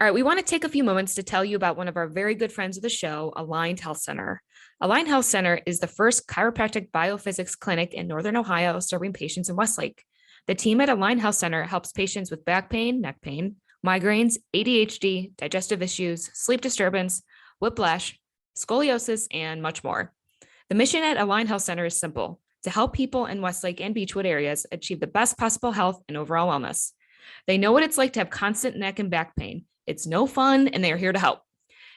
All right, we want to take a few moments to tell you about one of our very good friends of the show, Aligned Health Center. Aligned Health Center is the first chiropractic biophysics clinic in Northern Ohio serving patients in Westlake. The team at Aligned Health Center helps patients with back pain, neck pain, migraines, ADHD, digestive issues, sleep disturbance, whiplash, scoliosis, and much more. The mission at Aligned Health Center is simple: to help people in Westlake and Beechwood areas achieve the best possible health and overall wellness. They know what it's like to have constant neck and back pain. It's no fun, and they are here to help.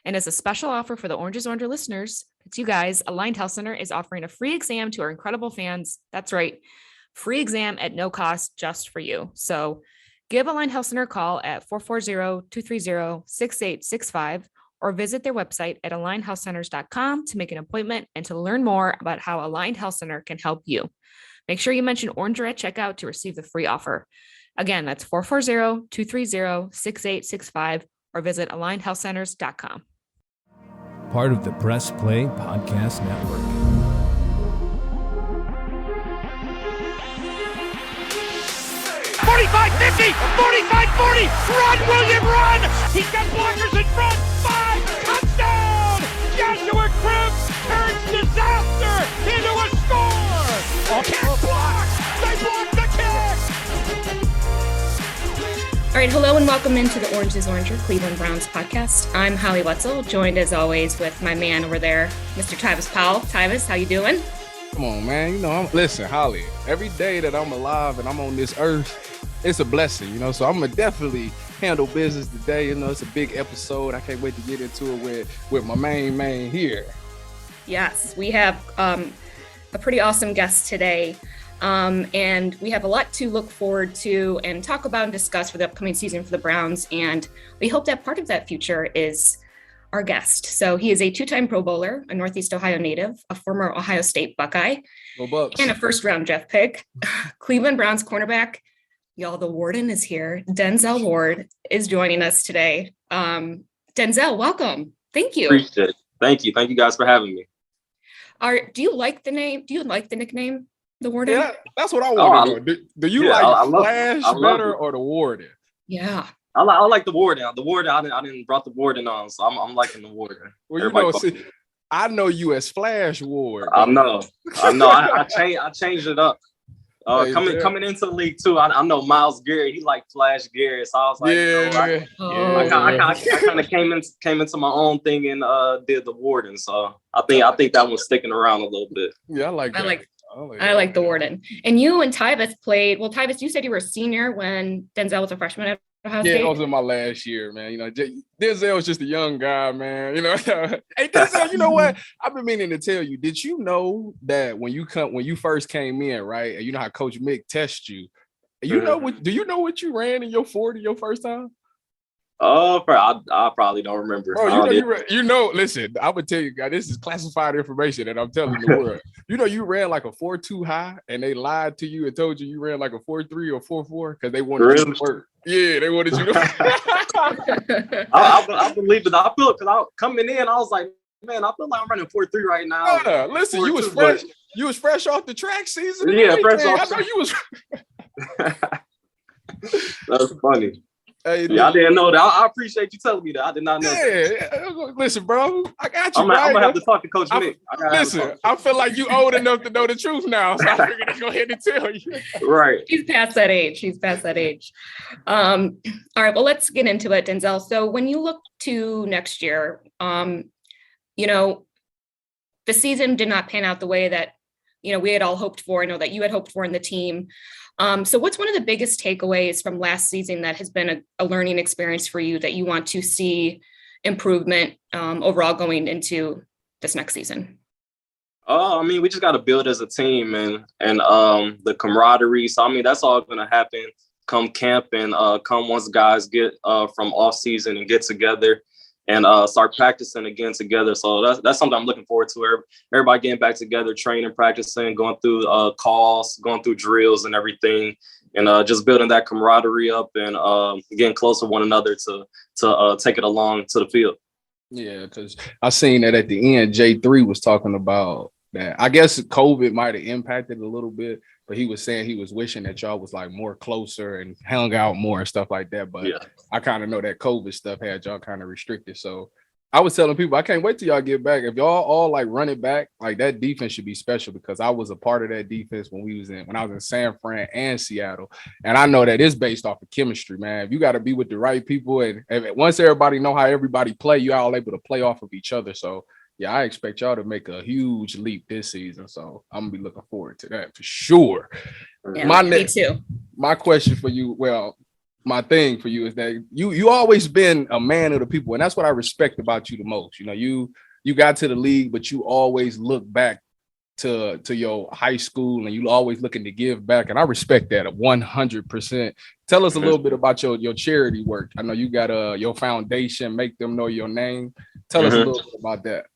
And as a special offer for the Orange is Orange listeners, it's you guys, Aligned Health Center is offering a free exam to our incredible fans. That's right, free exam at no cost just for you. So give Aligned Health Center a call at 440-230-6865 or visit their website at alignedhealthcenters.com to make an appointment and to learn more about how Aligned Health Center can help you. Make sure you mention Oranger at checkout to receive the free offer. Again, that's 440-230-6865 or visit alignedhealthcenters.com. Part of the Press Play Podcast Network. 45-50, 45-40, run, William, run! He's got blockers in front, 5, touchdown! Joshua Cribbs turns disaster into a score! Kick block! They blocked the kick! All right, hello and welcome into the Orange is Oranger Cleveland Browns podcast. I'm Holly Wetzel, joined as always with my man over there, Mr. Tyvis Powell. Tyvis, how you doing? Come on, man. You know, listen, Holly, every day that I'm alive and I'm on this earth, it's a blessing, you know, so I'm going to definitely handle business today. You know, it's a big episode. I can't wait to get into it with my main man here. Yes, we have a pretty awesome guest today. And we have a lot to look forward to and talk about and discuss for the upcoming season for the Browns. And we hope that part of that future is our guest. So he is a two-time Pro Bowler, a Northeast Ohio native, a former Ohio State Buckeye, and a first-round draft pick. Cleveland Browns cornerback, y'all, the Warden is here. Denzel Ward is joining us today. Denzel, welcome. Thank you. Appreciate it. Thank you. Thank you guys for having me. Do you like the name? Do you like the nickname, the Warden? Yeah, that's what I want to know. Do you like Flash better or the Warden? Yeah. I like the Warden. The Warden, I didn't brought the Warden on, so I'm liking the Warden. Well, you know, see, I know you as Flash Ward. I know. I changed it up. Coming into the league too, I know Myles Garrett. He like Flash Garrett, so I was like, I kind of came into my own thing and did the Warden. So I think that one's sticking around a little bit. Yeah, I like that. I like the Warden. And you and Tyvis played. Well, Tyvis, you said you were a senior when Denzel was a freshman at Ohio State. Yeah, I was in my last year, man. You know, Denzel was just a young guy, man. You know, hey Denzel, you know what? I've been meaning to tell you. Did you know that when you first came in, right? And you know how Coach Mick tests you. Do you know what you ran in your 40 your first time? Oh, I probably don't remember. Bro, listen, I would tell you guys, this is classified information that I'm telling the world. You know, you ran like a 4.2 high and they lied to you and told you ran like a 4.3 or 4.4 because they wanted you to work. Yeah, they wanted you to I believe it. I feel it because coming in, I was like, man, I feel like I'm running 4.3 right now. Listen, you was fresh. You was fresh off the track season. Yeah, fresh off. I know you was. That's funny. Hey, I didn't know that. I appreciate you telling me that. I did not know. Yeah, listen, bro. I got you. I'm gonna have to talk to Coach Mick. I feel like you old enough to know the truth now, so I figured I'd go ahead and tell you. Right. She's past that age. All right. Well, let's get into it, Denzel. So when you look to next year, you know, the season did not pan out the way that, you know, we had all hoped for. I know that you had hoped for in the team. So what's one of the biggest takeaways from last season that has been a learning experience for you that you want to see improvement overall going into this next season? I mean, we just got to build as a team and the camaraderie. So, I mean, that's all going to happen come camp and come once guys get from off season and get together and start practicing again together. So that's something I'm looking forward to. Everybody getting back together, training, practicing, going through calls, going through drills and everything, and just building that camaraderie up and getting close to one another to take it along to the field. Yeah, because I seen that at the end, J3 was talking about that I guess COVID might have impacted a little bit, but he was saying he was wishing that y'all was like more closer and hung out more and stuff like that. But I kind of know that COVID stuff had y'all kind of restricted. So I was telling people, I can't wait till y'all get back. If y'all all like run it back, like that defense should be special because I was a part of that defense when I was in San Fran and Seattle. And I know that it's based off of chemistry, man. If you got to be with the right people and once everybody know how everybody play, you all able to play off of each other. So yeah, I expect y'all to make a huge leap this season. So I'm gonna be looking forward to that for sure. Yeah, me too. My question for you, my thing for you is that you always been a man of the people, and that's what I respect about you the most. You know, you got to the league, but you always look back to your high school, and you always looking to give back, and I respect that 100%. Tell us a little bit about your charity work. I know you got your foundation, Make Them Know Your Name. Tell us a little bit about that.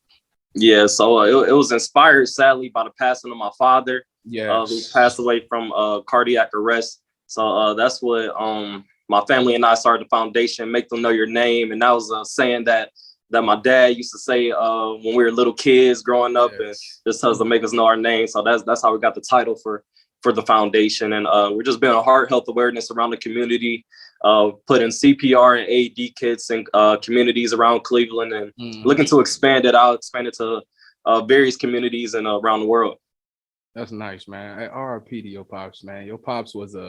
Yeah, so it was inspired, sadly, by the passing of my father, who passed away from cardiac arrest. So that's what my family and I started the foundation, Make Them Know Your Name. And that was a saying that my dad used to say when we were little kids growing up, and just tells to make us know our name. So that's how we got the title for the foundation. And we're just being a heart health awareness around the community, putting CPR and AED kits in communities around Cleveland, and looking to expand it to various communities and around the world. That's nice, man. Hey, RIP to your pops, man. Your pops was I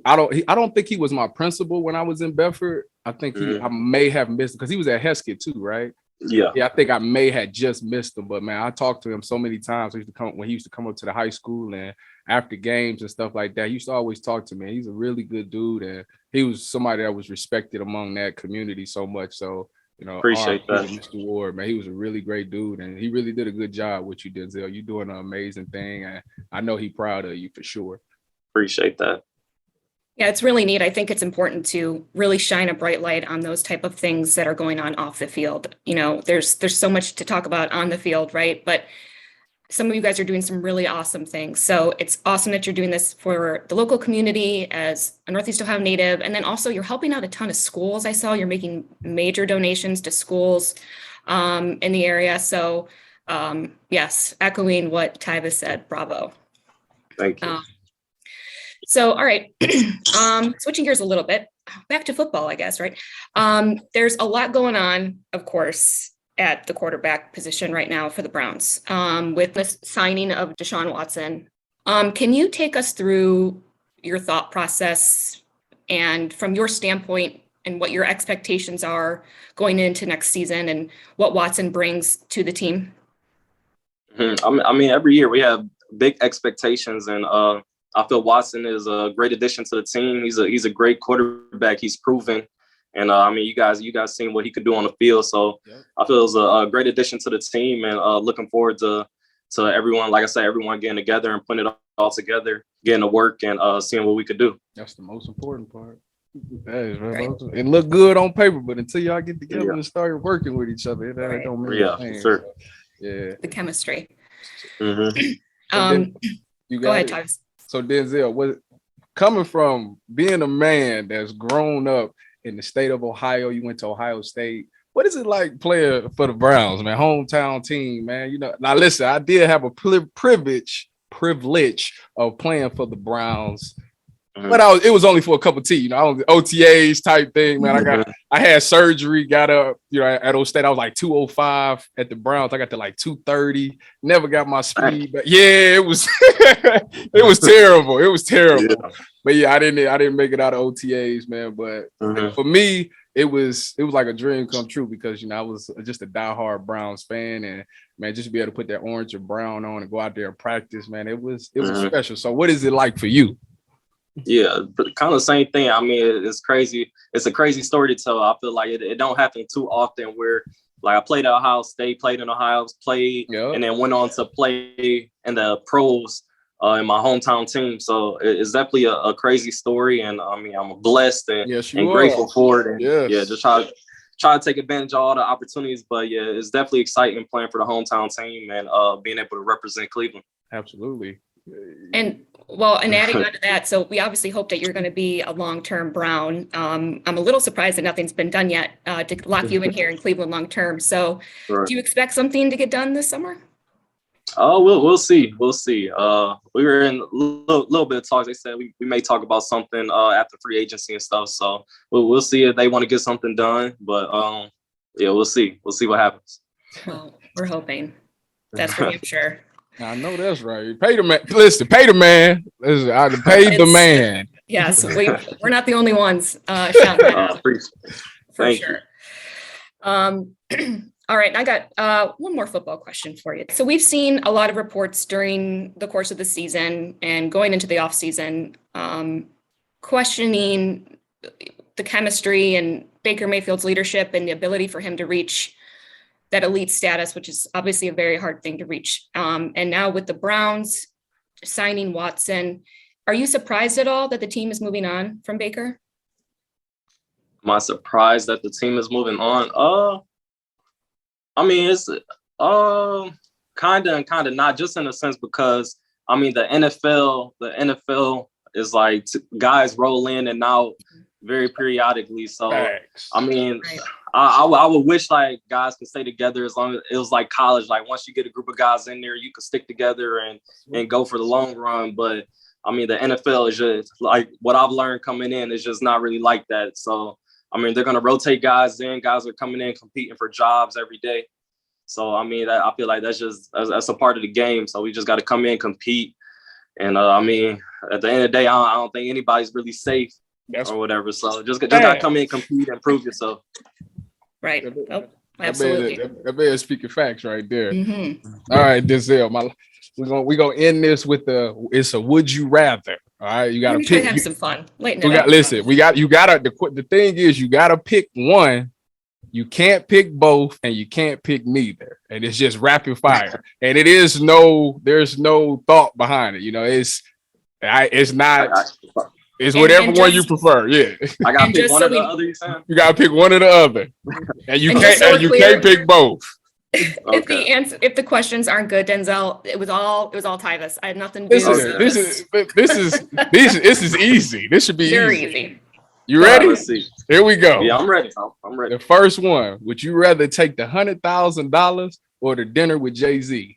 don't think he was my principal when I was in Bedford. I think I may have missed him because he was at Heskett too, right? Yeah, I think I may have just missed him, but man, I talked to him so many times. He used to come up to the high school and after games and stuff like that. He used to always talk to me. He's a really good dude, and he was somebody that was respected among that community so much. So, appreciate that, Mr. Ward, man. He was a really great dude, and he really did a good job with you, Denzel. You're doing an amazing thing, and I know he's proud of you for sure. Appreciate that. Yeah, it's really neat. I think it's important to really shine a bright light on those type of things that are going on off the field. There's so much to talk about on the field, right? But some of you guys are doing some really awesome things. So it's awesome that you're doing this for the local community as a Northeast Ohio native. And then also you're helping out a ton of schools. I saw you're making major donations to schools in the area. So yes, echoing what Tyvis said, bravo. Thank you. So, all right, switching gears a little bit, back to football, I guess, right? There's a lot going on, of course, at the quarterback position right now for the Browns with the signing of DeShaun Watson. Can you take us through your thought process and from your standpoint and what your expectations are going into next season and what Watson brings to the team? I mean, every year we have big expectations, and I feel Watson is a great addition to the team. He's a great quarterback. He's proven. And you guys seen what he could do on the field. So I feel it was a great addition to the team, and looking forward to everyone, like I said, everyone getting together and putting it all together, getting to work and seeing what we could do. That's the most important part. It looked good on paper, but until y'all get together and start working with each other, it don't mean anything. Sure. The chemistry. Mm-hmm. Go ahead, Tyvis. So Denzel, coming from being a man that's grown up in the state of Ohio, you went to Ohio State. What is it like playing for the Browns, man? Hometown team, man. Now listen, I did have a privilege of playing for the Browns, but it was only for a cup of tea. I was OTAs type thing, man. I had surgery, got up, at Ohio State. I was like 205 at the Browns. I got to like 230. Never got my speed back. Yeah, it was it was terrible. It was terrible. Yeah. But yeah, I didn't make it out of OTAs, man. But for me, it was like a dream come true because I was just a diehard Browns fan, and man, just to be able to put that orange and brown on and go out there and practice, man, it was special. So what is it like for you? Yeah, kind of the same thing. I mean, it's crazy. It's a crazy story to tell. I feel like it don't happen too often where like I played at Ohio State, played in Ohio, and then went on to play in the pros in my hometown team. So it's definitely a crazy story. And I mean, I'm blessed and grateful for it. And just try to take advantage of all the opportunities. But yeah, it's definitely exciting playing for the hometown team and being able to represent Cleveland. Absolutely. And adding on to that, so we obviously hope that you're going to be a long-term Brown. I'm a little surprised that nothing's been done yet to lock you in here in Cleveland long-term. So do you expect something to get done this summer? Oh, we'll see. We'll see. We were in a little bit of talks. They said we may talk about something after free agency and stuff. So we'll see if they want to get something done. But yeah, we'll see. We'll see what happens. Well, we're hoping. That's for damn sure. I know that's right. Pay the man. Listen, pay the man. Listen, I paid the man. Yes, we're not the only ones. Sean, for sure. All right, I got one more football question for you. So we've seen a lot of reports during the course of the season and going into the offseason, questioning the chemistry and Baker Mayfield's leadership and the ability for him to reach that elite status, which is obviously a very hard thing to reach. And now with the Browns signing Watson, are you surprised at all that the team is moving on from Baker? Am I surprised that the team is moving on? I mean, it's kind of and kind of not, just in a sense, because I mean the NFL is like guys roll in and out very periodically. So Thanks. I mean, I would wish like guys could stay together as long as it was like college. Like once you get a group of guys in there, you could stick together and go for the long run. But I mean, the NFL is just like what I've learned coming in is just not really like that. So I mean, they're going to rotate guys in. Guys are coming in competing for jobs every day. So, I mean, I feel like that's a part of the game. So we just got to come in, compete. And, I mean, at the end of the day, I don't think anybody's really safe or whatever. So just got to come in, compete, and prove yourself. Right. Oh, absolutely. That man speaking facts right there. Mm-hmm. All right, Denzel, we're gonna end this with it's a would you rather. All right, you gotta pick. Have some fun. The thing is, you gotta pick one. You can't pick both, and you can't pick neither. And it's just rapid fire. And there's no thought behind it. You know, it's not. It's whatever one you prefer. Yeah, I gotta pick one or the other. You gotta pick one or the other, and you can't pick both. If the questions aren't good, Denzel, it was all Tyvis. I had nothing to do with this is easy. This should be very easy. You ready? Let's see. Here we go. Yeah, I'm ready. I'm ready. The first one: would you rather take the $100,000 or the dinner with Jay-Z?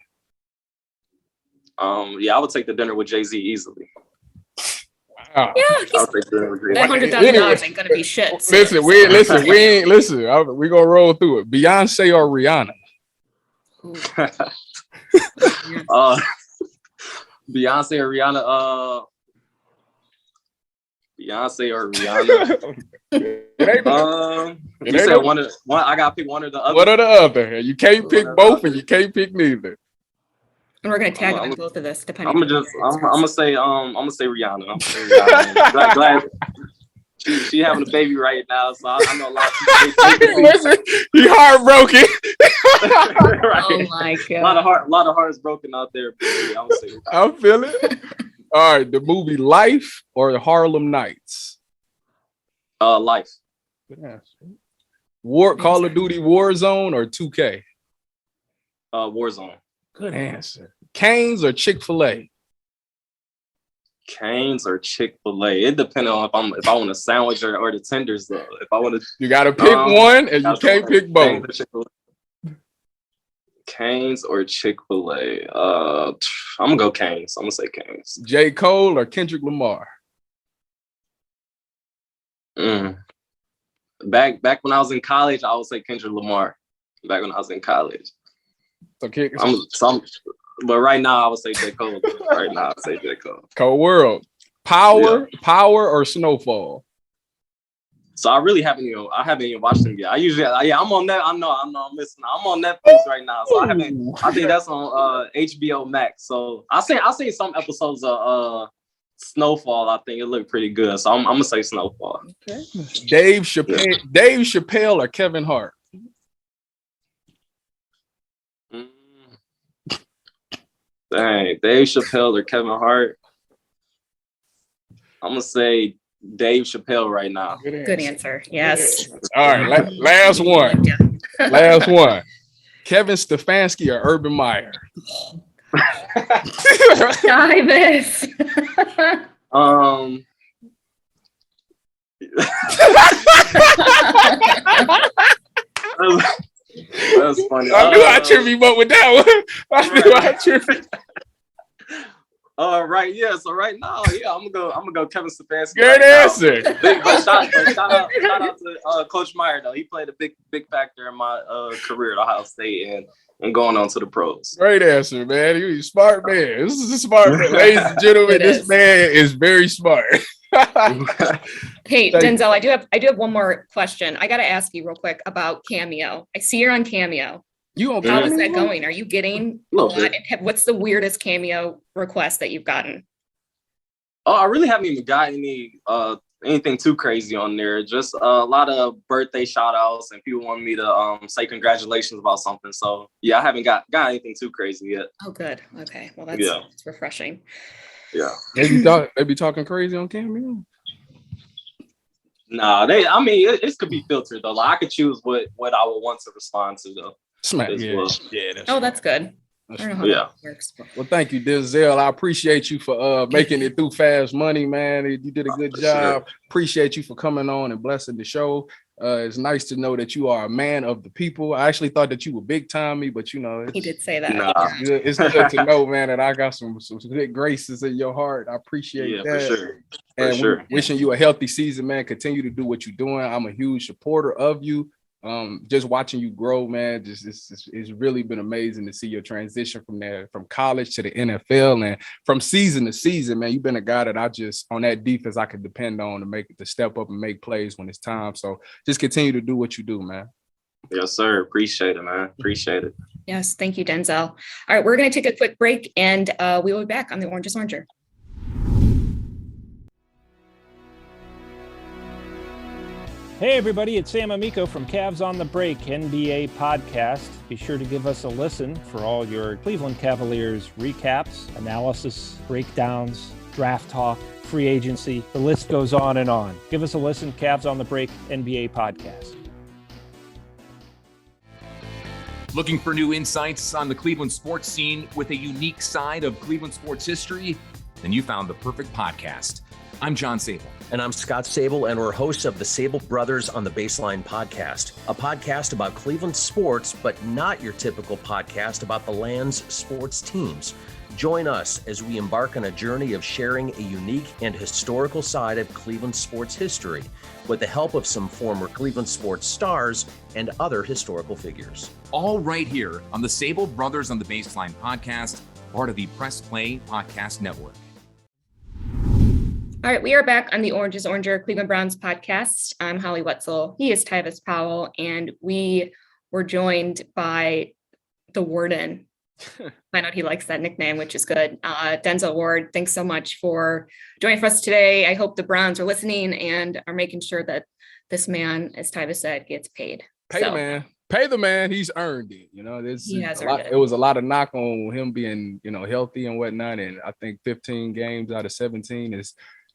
Yeah, I would take the dinner with Jay-Z easily. Wow. Yeah, that $100,000 ain't gonna be shit. Listen. We're gonna roll through it. Beyonce or Rihanna? Beyonce or Rihanna? Beyonce or Rihanna? You said one. I gotta pick one or the other. One or the other. You can't pick both, and you can't pick neither. And we're gonna tag on both of this, depending. I'm gonna say Rihanna. Glad she having a baby right now, so I know a lot of people. Listen, he heartbroken. Right. Oh my god! A lot of hearts broken out there. Yeah, I'm feeling it. All right, the movie Life or the Harlem Nights? Life. Call of Duty Warzone or 2K? Warzone. Good answer. Cane's or Chick-fil-A? Cane's or Chick-fil-A. It depends on if I want a sandwich or the tenders though. If I want to, you gotta pick one, and you can't pick both. Cane's or Chick-fil-A. I'm gonna go Cane's. I'm gonna say Cane's. J. Cole or Kendrick Lamar? Back when I was in college, I would say Kendrick Lamar. Back when I was in college. Okay. But right now I would say J. Cole. Right now I would say J. Cole. Cold World. Power or Snowfall? So I haven't even watched them yet. I'm on that. I know I'm missing. I'm on Netflix right now. So I think that's on HBO Max. So I seen some episodes of Snowfall. I think it looked pretty good. So I'm gonna say Snowfall. Okay. Dave Chappelle or Kevin Hart? Dang, Dave Chappelle or Kevin Hart? I'm gonna say Dave Chappelle right now. Good answer. Yes. All right, last one. Last one. Kevin Stefanski or Urban Meyer? Tyvis. That's funny. funny. I knew I tripped him up with that one. I knew I tripped him. Right, yeah. So right now, yeah, I'm gonna go Kevin Stefanski. Great answer. But shout out to Coach Meyer though. He played a big factor in my career at Ohio State and going on to the pros. Great answer, man. You're a smart man. This is a smart man. Ladies and gentlemen, this man is very smart. Hey, Denzel, I do have one more question. I got to ask you real quick about Cameo. I see you're on Cameo. You on How is that going? Are you getting what's the weirdest Cameo request that you've gotten? Oh, I really haven't even gotten anything too crazy on there. Just a lot of birthday shout outs and people want me to say congratulations about something. So yeah, I haven't got anything too crazy yet. Oh, good. Okay. Well, that's refreshing. Yeah. They be talking crazy on Cameo. Nah, it could be filtered though. Like I could choose what I would want to respond to though. Smack. That's good. I don't know how that works. Well, thank you, Denzel. I appreciate you for making it through Fast Money, man. You did a good job. Sure. Appreciate you for coming on and blessing the show. It's nice to know that you are a man of the people. I actually thought that you were big time me, but you know, he did say that. It's good to know, man, that I got some good graces in your heart. I appreciate that. For sure. For sure. Wishing you a healthy season, man. Continue to do what you're doing. I'm a huge supporter of you. Just watching you grow, man, it's really been amazing to see your transition from college to the NFL and from season to season, man. You've been a guy that on that defense I could depend on to step up and make plays when it's time. So just continue to do what you do, man. Yes, sir. Appreciate it, man. Appreciate it. Yes, thank you, Denzel. All right, we're going to take a quick break and we will be back on the Orange is Oranger. Hey everybody, it's Sam Amico from Cavs on the Break NBA podcast. Be sure to give us a listen for all your Cleveland Cavaliers recaps, analysis, breakdowns, draft talk, free agency. The list goes on and on. Give us a listen, Cavs on the Break NBA podcast. Looking for new insights on the Cleveland sports scene with a unique side of Cleveland sports history? Then you found the perfect podcast. I'm John Sable. And I'm Scott Sable, and we're hosts of the Sable Brothers on the Baseline podcast, a podcast about Cleveland sports, but not your typical podcast about the land's sports teams. Join us as we embark on a journey of sharing a unique and historical side of Cleveland sports history with the help of some former Cleveland sports stars and other historical figures. All right here on the Sable Brothers on the Baseline podcast, part of the Press Play Podcast Network. All right, we are back on the Orange is Oranger Cleveland Browns podcast. I'm Holly Wetzel. He is Tyvis Powell, and we were joined by the Warden. I know he likes that nickname, which is good. Denzel Ward, thanks so much for joining for us today. I hope the Browns are listening and are making sure that this man, as Tyvis said, gets paid. Pay the man. He's earned it. You know, it was a lot of knock on him being, healthy and whatnot. And I think 15 games out of 17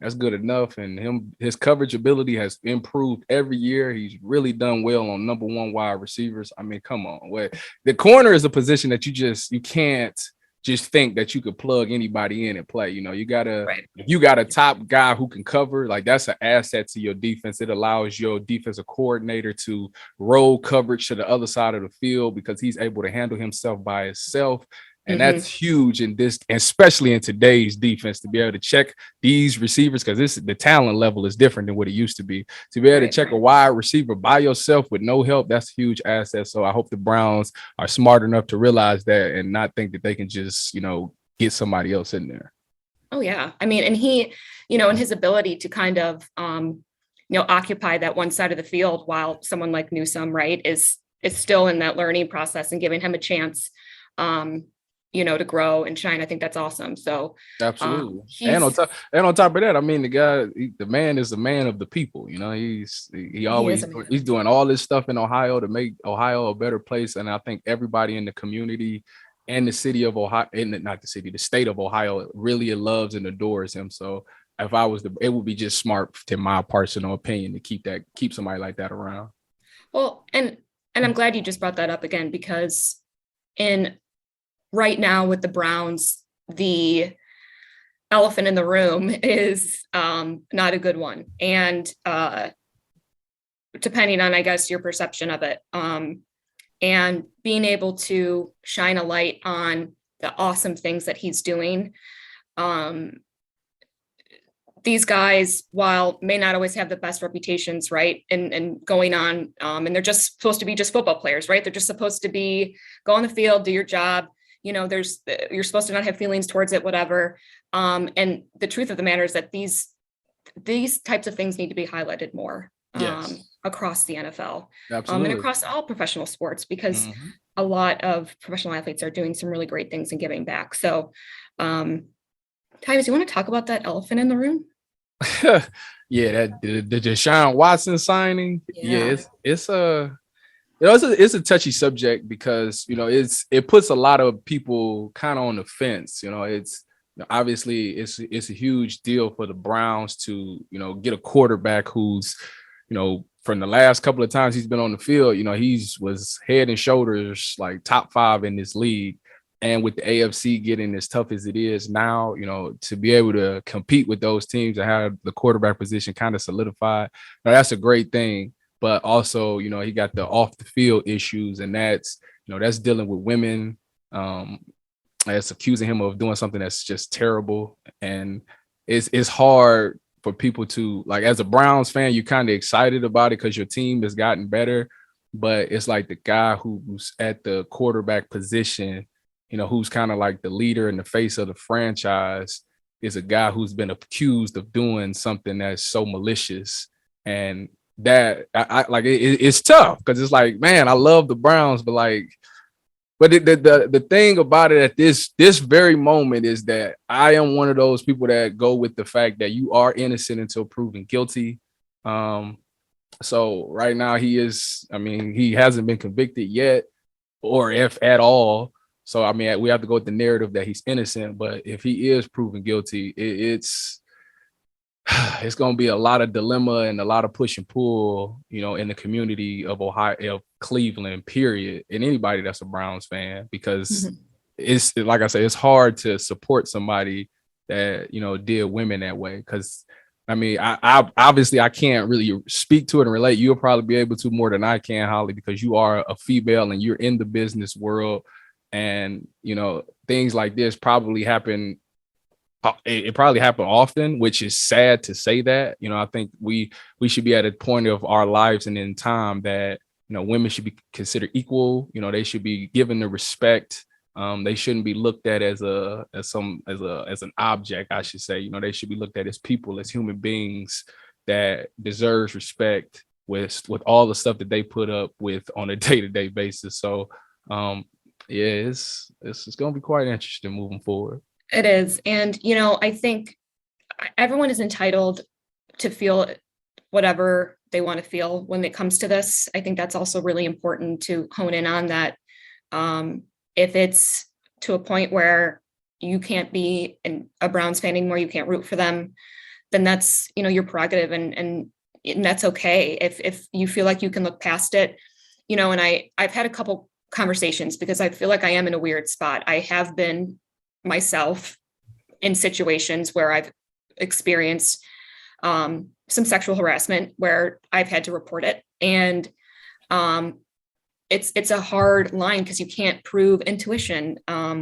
that's good enough. And his coverage ability has improved every year. He's really done well on number one wide receivers. I mean, come on. The corner is a position that you can't just think that you could plug anybody in and play. You gotta, if you got a top guy who can cover, like that's an asset to your defense. It allows your defensive coordinator to roll coverage to the other side of the field because he's able to handle himself by himself. And that's huge in this, especially in today's defense, to be able to check these receivers, because the talent level is different than what it used to be. To be able to check a wide receiver by yourself with no help, that's a huge asset. So I hope the Browns are smart enough to realize that and not think that they can just, get somebody else in there. Oh, yeah. I mean, and he, and his ability to kind of, occupy that one side of the field while someone like Newsome, right, is still in that learning process and giving him a chance, to grow and shine. I think that's awesome. So absolutely. And on top of that, I mean, the man is the man of the people. He's doing all this stuff in Ohio to make Ohio a better place. And I think everybody in the community and the city of Ohio, the state of Ohio really loves and adores him. So if I was it would be just smart, in my personal opinion, to keep somebody like that around. Well, and I'm glad you just brought that up again, because right now with the Browns, the elephant in the room is not a good one. And depending on, I guess, your perception of it, and being able to shine a light on the awesome things that he's doing. These guys, while may not always have the best reputations, right, and going on, and they're just supposed to be just football players, right? They're just supposed to be go on the field, do your job. You're supposed to not have feelings towards it, whatever. And the truth of the matter is that these types of things need to be highlighted more across the NFL, and across all professional sports, because a lot of professional athletes are doing some really great things and giving back. So, Tyvis, you want to talk about that elephant in the room? Yeah, the DeShaun Watson signing. Yeah, it's a touchy subject because it puts a lot of people kind of on the fence. Obviously it's a huge deal for the Browns to get a quarterback who's from the last couple of times he's been on the field, he's was head and shoulders like top 5 in this league. And with the AFC getting as tough as it is now, to be able to compete with those teams and have the quarterback position kind of solidified, that's a great thing. But also, he got the off the field issues, and that's dealing with women. That's accusing him of doing something that's just terrible. And it's hard for people to, like, as a Browns fan, you're kind of excited about it because your team has gotten better. But it's like the guy who's at the quarterback position, who's kind of like the leader and the face of the franchise, is a guy who's been accused of doing something that's so malicious. And that it's tough because it's like, man, I love the Browns, but the thing about it at this very moment is that I am one of those people that go with the fact that you are innocent until proven guilty. So right now he hasn't been convicted yet, or if at all. So, we have to go with the narrative that he's innocent, but if he is proven guilty, it's going to be a lot of dilemma and a lot of push and pull, in the community of Ohio, of Cleveland, period, and anybody that's a Browns fan, because it's, like I said, it's hard to support somebody that, did women that way. Because, I obviously I can't really speak to it and relate. You'll probably be able to more than I can, Holly, because you are a female and you're in the business world. And, things like this probably happen. It probably happened often, which is sad to say that. I think we should be at a point of our lives and in time that, women should be considered equal. They should be given the respect. They shouldn't be looked at as an object, I should say. They should be looked at as people, as human beings that deserves respect with all the stuff that they put up with on a day-to-day basis. So, it's going to be quite interesting moving forward. It is. And, I think everyone is entitled to feel whatever they want to feel when it comes to this. I think that's also really important to hone in on that. If it's to a point where you can't be a Browns fan anymore, you can't root for them, then that's, your prerogative, and that's okay. If you feel like you can look past it, and I've had a couple conversations because I feel like I am in a weird spot. I have been myself in situations where I've experienced some sexual harassment where I've had to report it. And it's a hard line because you can't prove intuition,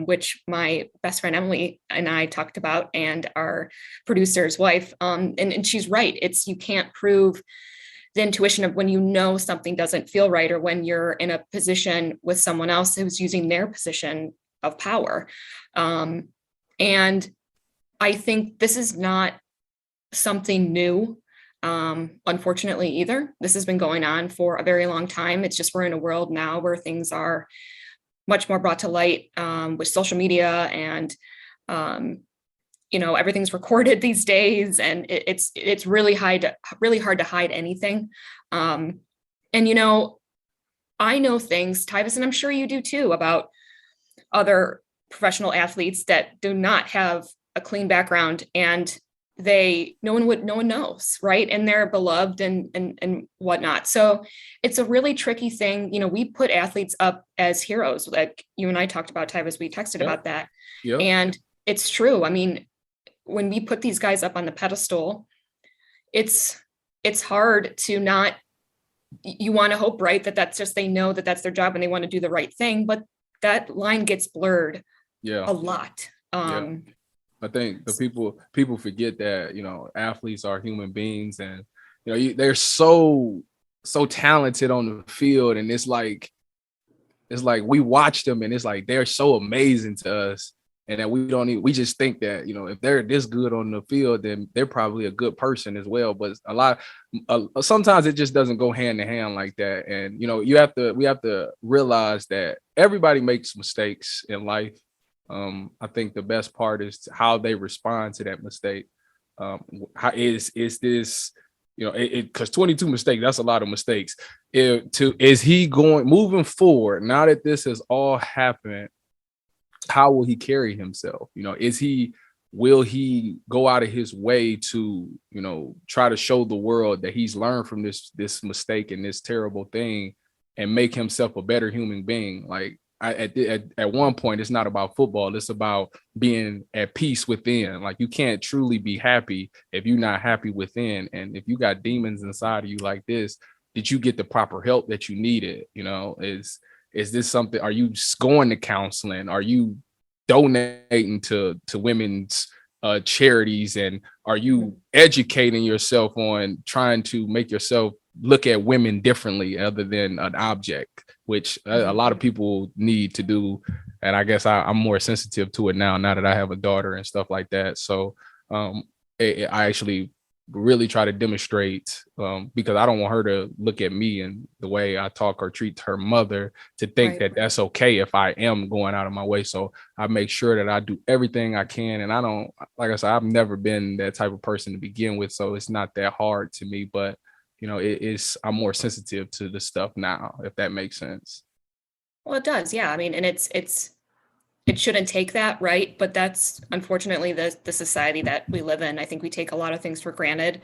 which my best friend Emily and I talked about, and our producer's wife. And she's right. You can't prove the intuition of when something doesn't feel right, or when you're in a position with someone else who's using their position of power. And I think this is not something new, unfortunately, either. This has been going on for a very long time. It's just we're in a world now where things are much more brought to light with social media, and everything's recorded these days, and it's really hard to hide anything. And I know things, Tyvis, and I'm sure you do too, about other professional athletes that do not have a clean background, and no one knows, right? And they're beloved and whatnot. So it's a really tricky thing. We put athletes up as heroes, like you and I talked about, Tyvis. We texted about that, and it's true. When we put these guys up on the pedestal, it's hard to not you want to hope, right, that that's just, they know that that's their job and they want to do the right thing, but that line gets blurred a lot. I think the people forget that, you know, athletes are human beings, and you know, they're so talented on the field, and it's like we watch them and it's like they're so amazing to us, and that we just think that, you know, if they're this good on the field, then they're probably a good person as well. But sometimes it just doesn't go hand in hand like that. And you know, we have to realize that everybody makes mistakes in life. I think the best part is how they respond to that mistake. How is this, you know, because 22 mistakes, that's a lot of mistakes. Is he moving forward now that this has all happened? How will he carry himself? You know, will he go out of his way to, you know, try to show the world that he's learned from this mistake and this terrible thing and make himself a better human being? Like, at one point, it's not about football. It's about being at peace within. Like, you can't truly be happy if you're not happy within. And if you got demons inside of you like this, did you get the proper help that you needed? You know, is this something? Are you going to counseling? Are you donating to women's charities? And are you educating yourself on trying to make yourself look at women differently other than an object, which a lot of people need to do. And I guess I'm more sensitive to it now that I have a daughter and stuff like that. So I actually really try to demonstrate, because I don't want her to look at me and the way I talk or treat her mother to think that that's okay if I am going out of my way. So I make sure that I do everything I can. And I don't, like I said, I've never been that type of person to begin with. So it's not that hard to me, but you know, I'm more sensitive to this stuff now, if that makes sense. Well, it does. Yeah. I mean, and it shouldn't take that, right? But that's unfortunately the society that we live in. I think we take a lot of things for granted.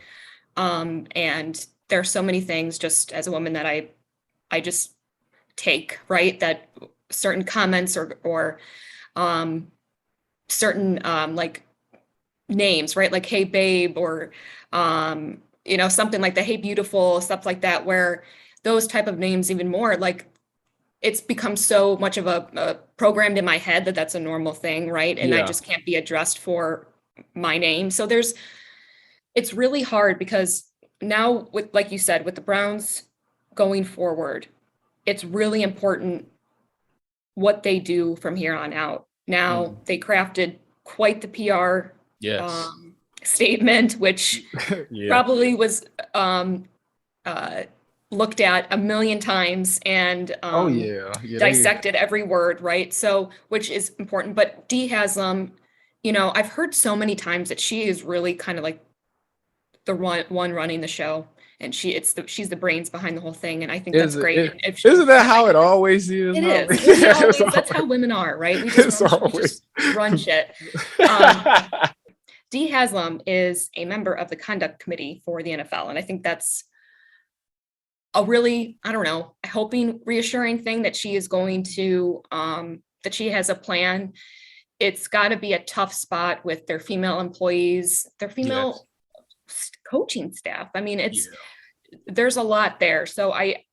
And there are so many things just as a woman that I just take, right? That certain comments or certain like names, right? Like, hey, babe, or, you know, something like the hey, beautiful, stuff like that, where those type of names even more, like, it's become so much of a programmed in my head that that's a normal thing, right? And I just can't be addressed for my name. So it's really hard because now with, like you said, with the Browns going forward, it's really important what they do from here on out. Now they crafted quite the PR statement, which probably was looked at a million times and dissected every word, right? So, which is important. But Dee has, you know, I've heard so many times that she is really kind of like the one running the show, and she's the brains behind the whole thing. And I think that's great. Isn't that how it always is? It is. That's how women are, right? We just run shit. Dee Haslam is a member of the conduct committee for the NFL. And I think that's a really, I don't know, hoping, reassuring thing that she is going to, that she has a plan. It's got to be a tough spot with their female employees, their female coaching staff. I mean, there's a lot there. So I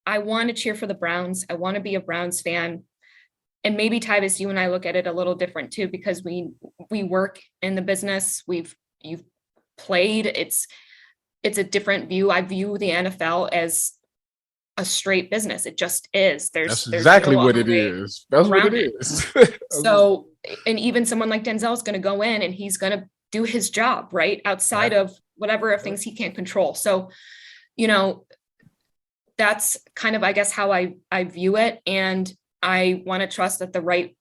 want to cheer for the Browns. I want to be a Browns fan. And maybe, Tyvis, you and I look at it a little different too, because we work in the business. You've played. It's a different view. I view the NFL as a straight business. It just is. That's exactly what it is. That's what it is. So, and even someone like Denzel is going to go in and he's going to do his job, right? Outside of whatever of things he can't control. So, you know, that's kind of, I guess, how I view it. And I want to trust that the right,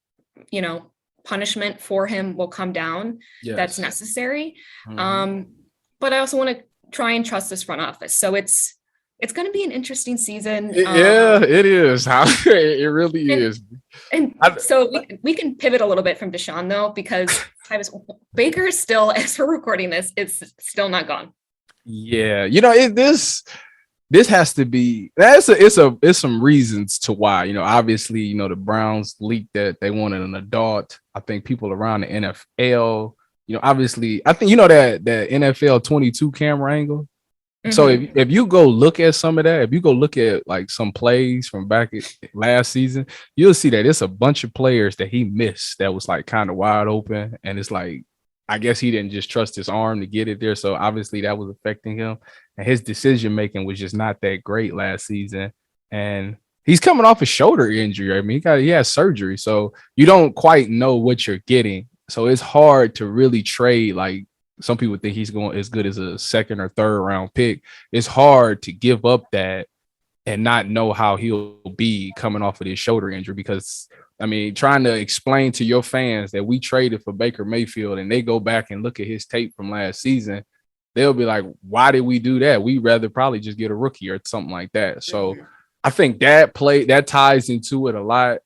you know, punishment for him will come down. That's necessary. But I also want to try and trust this front office. So it's going to be an interesting season. It is. It really is. And so we can pivot a little bit from DeShaun though, because Baker is still, as we're recording this, it's still not gone. Yeah. You know, this has to be, it's some reasons to why, you know, obviously, you know, the Browns leaked that they wanted an adult. I think people around the NFL, you know, obviously, I think, you know, that NFL 22 camera angle. So if you go look at some of that, if you go look at like some plays from back last season, you'll see that it's a bunch of players that he missed that was like kind of wide open. And it's like, I guess he didn't just trust his arm to get it there. So obviously that was affecting him. And his decision making was just not that great last season. And he's coming off a shoulder injury. I mean, he has surgery. So you don't quite know what you're getting. So it's hard to really trade. Like some people think he's going as good as a second or third round pick. It's hard to give up that and not know how he'll be coming off of this shoulder injury, because I mean, trying to explain to your fans that we traded for Baker Mayfield and they go back and look at his tape from last season, they'll be like, why did we do that? We'd rather probably just get a rookie or something like that. So I think that ties into it a lot,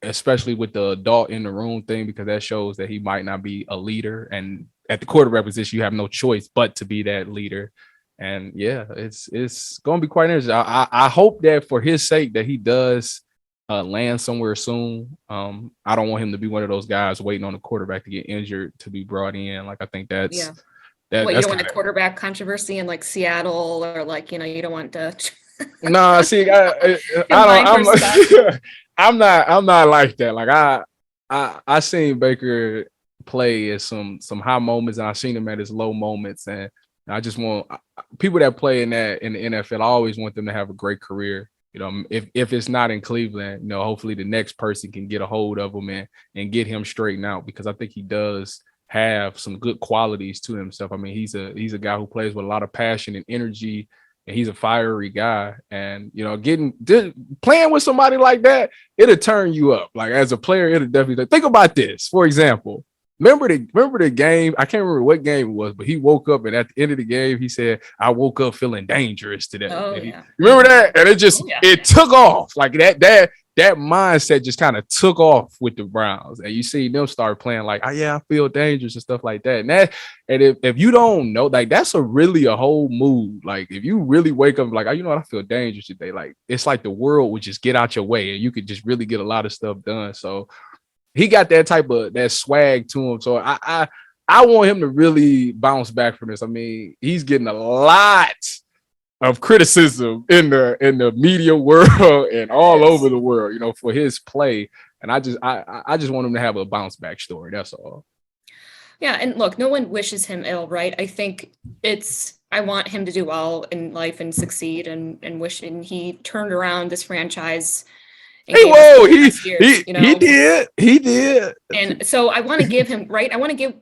especially with the adult in the room thing, because that shows that he might not be a leader. And at the quarterback position, you have no choice but to be that leader. And yeah, it's going to be quite interesting. I hope that for his sake that he does land somewhere soon. I don't want him to be one of those guys waiting on the quarterback to get injured to be brought in. Like I think that's you don't want a quarterback controversy in like Seattle, or like, you don't want to. No, see, I'm not like that. Like I seen Baker play at some high moments, and I've seen him at his low moments, and I just want people that play in the NFL, I always want them to have a great career. If it's not in Cleveland, hopefully the next person can get a hold of him and get him straightened out, because I think he does have some good qualities to himself. I mean, he's a guy who plays with a lot of passion and energy, and he's a fiery guy. And playing with somebody like that, it'll turn you up. Like as a player, it'll definitely think about this. For example, remember the game? I can't remember what game it was, but he woke up and at the end of the game, he said, "I woke up feeling dangerous today." Remember that? And it took off like that. That mindset just kind of took off with the Browns, and you see them start playing like, "Oh yeah, I feel dangerous" and stuff like that. And if you don't know, like that's really a whole mood. Like if you really wake up like, "Oh, you know what? I feel dangerous today." Like it's like the world would just get out your way, and you could just really get a lot of stuff done. So he got that type of that swag to him. So I want him to really bounce back from this. I mean, he's getting a lot of criticism in the media world and all over the world, for his play. And I just want him to have a bounce back story. That's all. Yeah. And look, no one wishes him ill, right? I think I want him to do well in life and succeed and he turned around this franchise. He did. And so I want to give him, right? I want to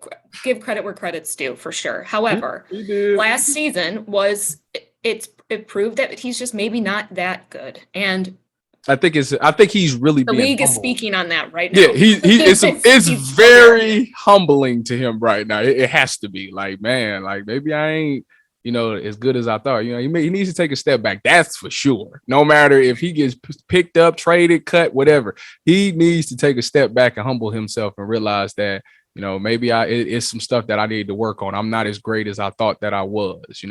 give credit where credit's due for sure. However, last season it proved that he's just maybe not that good. And I think he's really the being league humble. is speaking on that right now. Yeah, it's very humbling to him right now. It has to be like, man, like maybe I ain't as good as I thought. He needs to take a step back. That's for sure. No matter if he gets picked up, traded, cut, whatever, he needs to take a step back and humble himself and realize that, maybe it's some stuff that I need to work on. I'm not as great as I thought that I was,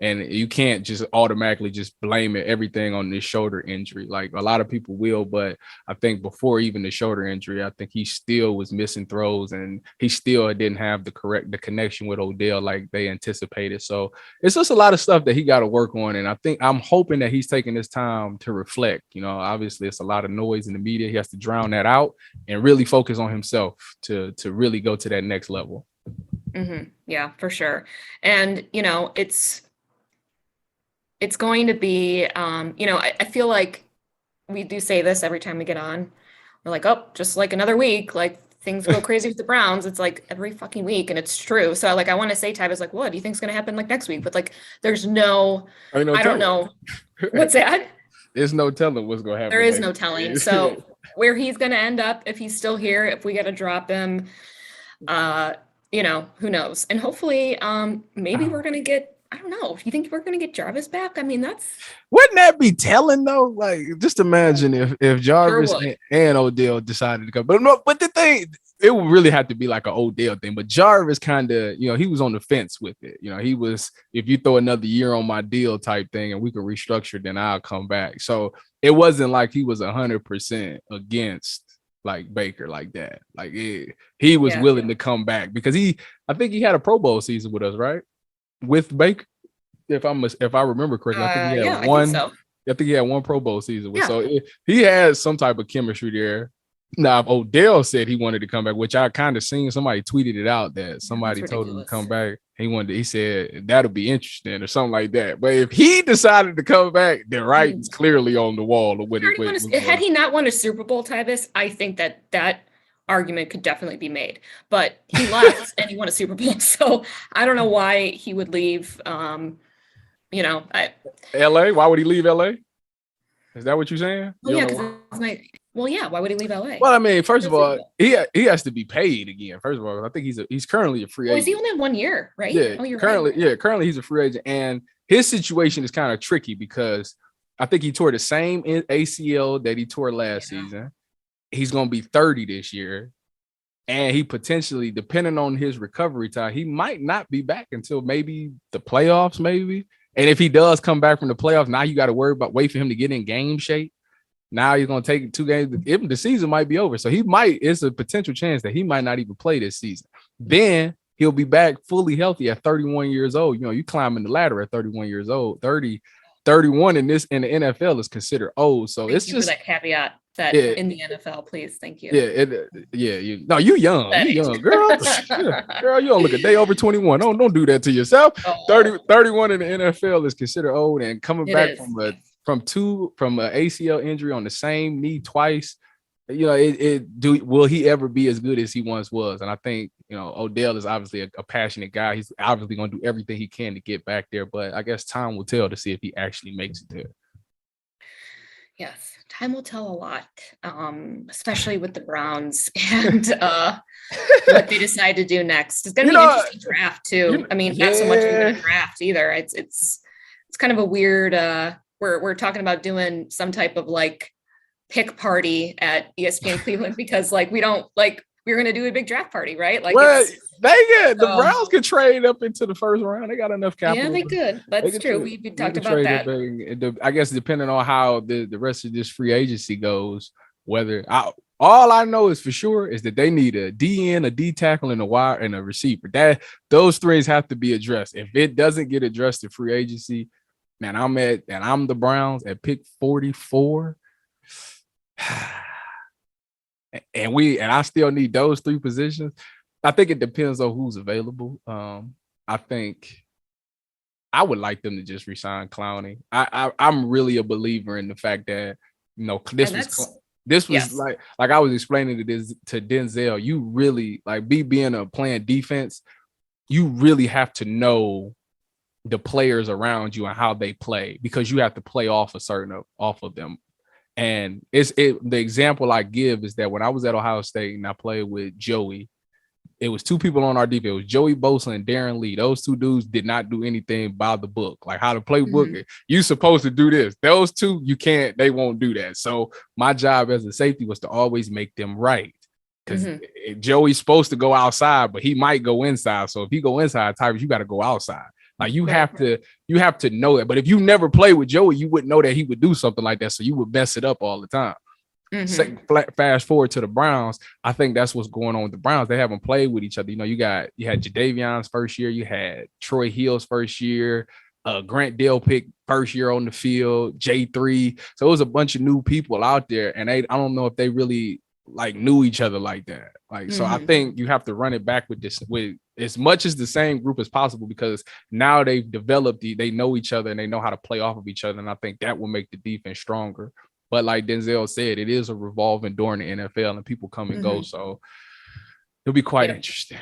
And you can't just automatically just blame everything on this shoulder injury. Like a lot of people will, but I think before even the shoulder injury, I think he still was missing throws and he still didn't have the connection with Odell like they anticipated. So it's just a lot of stuff that he got to work on. And I'm hoping that he's taking this time to reflect. Obviously it's a lot of noise in the media. He has to drown that out and really focus on himself to really go to that next level. Mm-hmm. Yeah, for sure. And, it's going to be, I feel like we do say this every time we get on. We're like, oh, just like another week, like things go crazy with the Browns. It's like every fucking week, and it's true. So I want to say, Tyvis, like, what do you think is going to happen like next week? But like, there's no, I don't know. What's that? There's no telling what's going to happen. There is no telling. So where he's going to end up, if he's still here, if we got to drop him, who knows? And hopefully, maybe we're going to get, I don't know. You think we're going to get Jarvis back? I mean, wouldn't that be telling though? Like, just imagine if Jarvis and Odell decided to come. But the thing, it would really have to be like an Odell thing. But Jarvis kind of, he was on the fence with it. He was, if you throw another year on my deal type thing and we can restructure, then I'll come back. So it wasn't like he was 100% against like Baker like that. Like he was willing to come back because I think he had a Pro Bowl season with us, right? With Baker. if I remember correctly. I think he had I one. think so. I think he had one Pro Bowl season. Yeah. So he had some type of chemistry there. Now, if Odell said he wanted to come back, which I kind of seen somebody tweeted it out that somebody told him to come back. He said that'll be interesting or something like that. But if he decided to come back, then writing's clearly on the wall. Had he not won a Super Bowl, Tyvis, I think that argument could definitely be made. But he left and he won a Super Bowl. So I don't know why he would leave. LA? Why would he leave LA? Is that what you're saying? Why would he leave LA? Well, I mean, first of all, he has to be paid again. First of all, I think he's currently a free agent. Is he only 1 year, right? Yeah, currently he's a free agent, and his situation is kind of tricky because I think he tore the same ACL that he tore last season. He's going to be 30 this year, and he potentially, depending on his recovery time, he might not be back until maybe the playoffs, maybe. And if he does come back from the playoffs, now you got to wait for him to get in game shape. Now he's going to take 2 games. Even the season might be over. So it's a potential chance that he might not even play this season. Then he'll be back fully healthy at 31 years old. You climbing the ladder at 31 years old. 31 in the NFL is considered old. So Thank it's you just for that caveat in the NFL, please. Thank you. You young. You young, girl. Girl, you don't look a day over 21. Don't do that to yourself. 31 in the NFL is considered old, and coming back from an ACL injury on the same knee twice, will he ever be as good as he once was? And I think, Odell is obviously a passionate guy. He's obviously going to do everything he can to get back there, but I guess time will tell to see if he actually makes it there. Yes, time will tell a lot, especially with the Browns and what they decide to do next. It's going to be an interesting draft too. Not so much even a draft either. It's kind of a weird. We're talking about doing some type of pick party at ESPN Cleveland because we're going to do a big draft party, right? The Browns could trade up into the first round. They got enough capital. Yeah, they could. That's true. We talked about that. I guess depending on how the rest of this free agency goes, all I know is for sure is that they need a DN, a D tackle, and a wide and a receiver. Those things have to be addressed. If it doesn't get addressed in free agency, man, I'm the Browns at pick 44. And I still need those 3 positions. I think it depends on who's available. I think I would like them to just resign Clowney. I'm really a believer in the fact that this was like I was explaining to Denzel. You really playing defense. You really have to know the players around you and how they play because you have to play off of them. And the example I give is that when I was at Ohio State and I played with Joey, it was 2 people on our defense. It was Joey Bosa and Darren Lee. Those 2 dudes did not do anything by the book, like how to play book. You're supposed to do this. Those 2, you can't. They won't do that. So my job as a safety was to always make them right. Because Joey's supposed to go outside, but he might go inside. So if he go inside, Tyvis, you got to go outside. You have to know it. But if you never played with Joey, you wouldn't know that he would do something like that. So you would mess it up all the time. Fast forward to the Browns. I think that's what's going on with the Browns. They haven't played with each other. You had Jadavion's first year. You had Troy Hill's first year. Grant Delpit first year on the field. J3. So it was a bunch of new people out there, and I don't know if they really knew each other like that. So I think you have to run it back with as much as the same group as possible because now they've developed they know each other and they know how to play off of each other. And I think that will make the defense stronger. But like Denzel said, it is a revolving door in the NFL and people come and go. So it'll be quite interesting.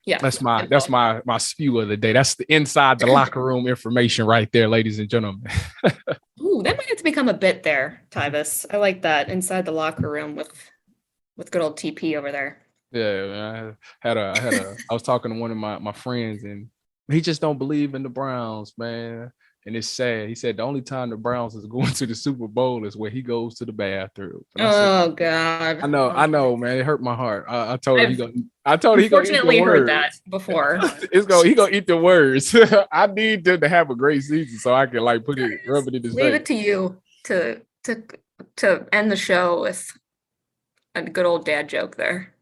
Yeah. That's my spew of the day. That's the inside the locker room information right there, ladies and gentlemen. Ooh, that might have to become a bit there, Tyvis. I like that. Inside the locker room with good old TP over there. Yeah, I was talking to one of my friends and he just don't believe in the Browns, man. And it's sad. He said the only time the Browns is going to the Super Bowl is when he goes to the bathroom. Oh God! I know, man. It hurt my heart. I told him he gonna eat unfortunately the heard words. that before. He gonna eat the words. I need them to have a great season so I can rub it in his face. Leave it to you to end the show with a good old dad joke there.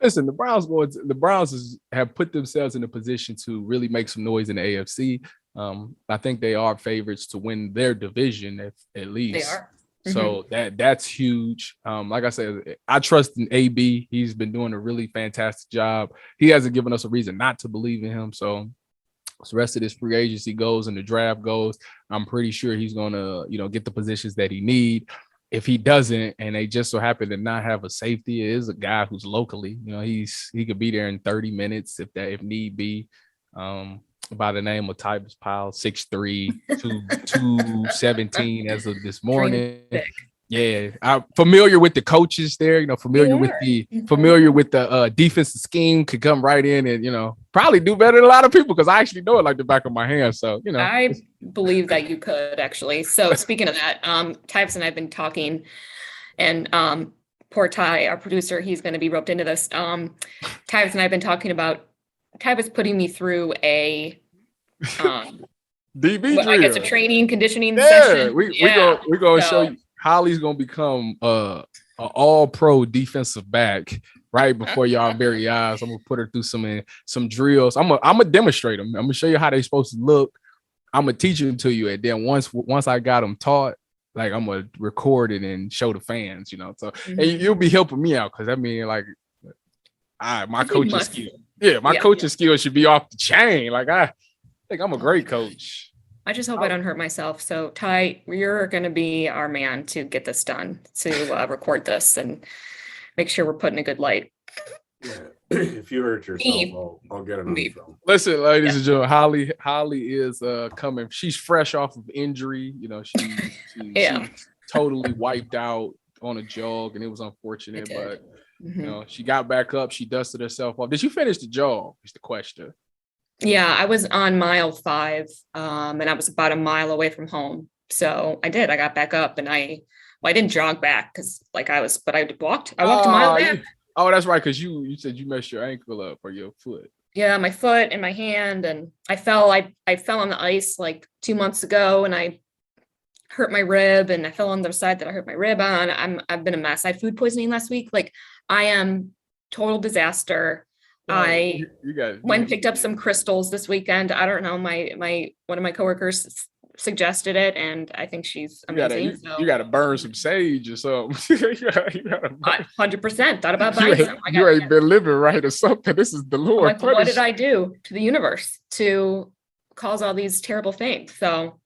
Listen, the Browns have put themselves in a position to really make some noise in the AFC. I think they are favorites to win their division at least. They are. So that's huge. Like I said, I trust in AB. He's been doing a really fantastic job. He hasn't given us a reason not to believe in him. So as the rest of this free agency goes and the draft goes, I'm pretty sure he's gonna, get the positions that he need. If he doesn't, and they just so happen to not have a safety, it is a guy who's locally, he could be there in 30 minutes if need be. By the name of Tyvis 6'3", 217 as of this morning. Yeah, I'm familiar with the coaches there. Familiar with the defensive scheme. Could come right in and probably do better than a lot of people because I actually know it like the back of my hand. So I believe that you could actually. So speaking of that, Tyvis and I've been talking, and poor Ty, our producer, he's going to be roped into this. Tyvis and I've been talking about Tyvis putting me through a DB drill. I guess a training conditioning session. We're gonna show you. Holly's gonna become an all-pro defensive back right before y'all very eyes. I'm gonna put her through some drills. I'm gonna demonstrate them. I'm gonna show you how they're supposed to look. I'm gonna teach them to you, and then once I got them taught, like I'm gonna record it and show the fans. So and you'll be helping me out because my coaching skill. Yeah, my coaching skills should be off the chain. Like I think I'm a great coach. I just hope I don't hurt myself. So Ty, you're going to be our man to get this done, to record this and make sure we're put in a good light. Yeah. If you hurt yourself, I'll get it on film. Listen, ladies and gentlemen, Holly is coming. She's fresh off of injury. She's totally wiped out on a jog, and it was unfortunate, but she got back up. She dusted herself off. Did you finish the jog? Is the question. Yeah, I was on mile 5, and I was about a mile away from home. So I did. I got back up, and I didn't jog back because but I walked. I walked a mile back. Oh, that's right. Because you said you messed your ankle up or your foot. Yeah, my foot and my hand, and I fell. I fell on the ice like 2 months ago, and I hurt my rib, and I fell on the side that I hurt my rib on. I've been a mess. I had food poisoning last week. Like I am total disaster. I went and picked up some crystals this weekend. I don't know. One of my coworkers suggested it, and I think she's amazing. You got to burn some sage or something. you gotta 100% thought about buying some. You ain't been living right or something. This is the Lord. What did I do to the universe to cause all these terrible things? So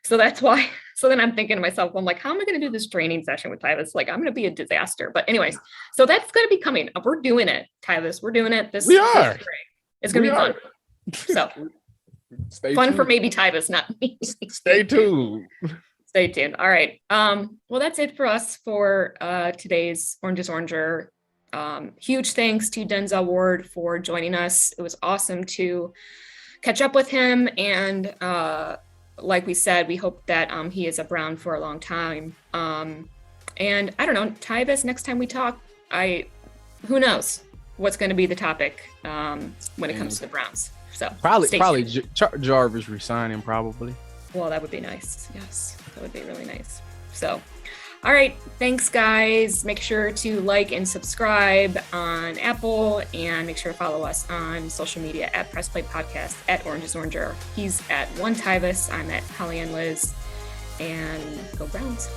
that's why. So then I'm thinking to myself, I'm like, how am I going to do this training session with Tyvis? Like, I'm going to be a disaster. But anyways, so that's going to be coming. We're doing it, Tyvis. We're doing it. We are. It's going to be fun. So Stay fun tuned. For maybe Tyvis, not me. Stay tuned. Stay tuned. All right. Well, that's it for us for today's Orange is Oranger. Huge thanks to Denzel Ward for joining us. It was awesome to catch up with him, and like we said, we hope that he is a Brown for a long time. And I don't know, Tyvis, next time we talk, who knows what's going to be the topic when it comes to the Browns. So probably Jarvis resigning probably. Well, that would be nice. Yes, that would be really nice. So, all right. Thanks, guys. Make sure to like and subscribe on Apple, and make sure to follow us on social media at Press Play Podcast, at Orange is Oranger. He's at 1Tyvis. I'm at Holly and Liz. And go Browns.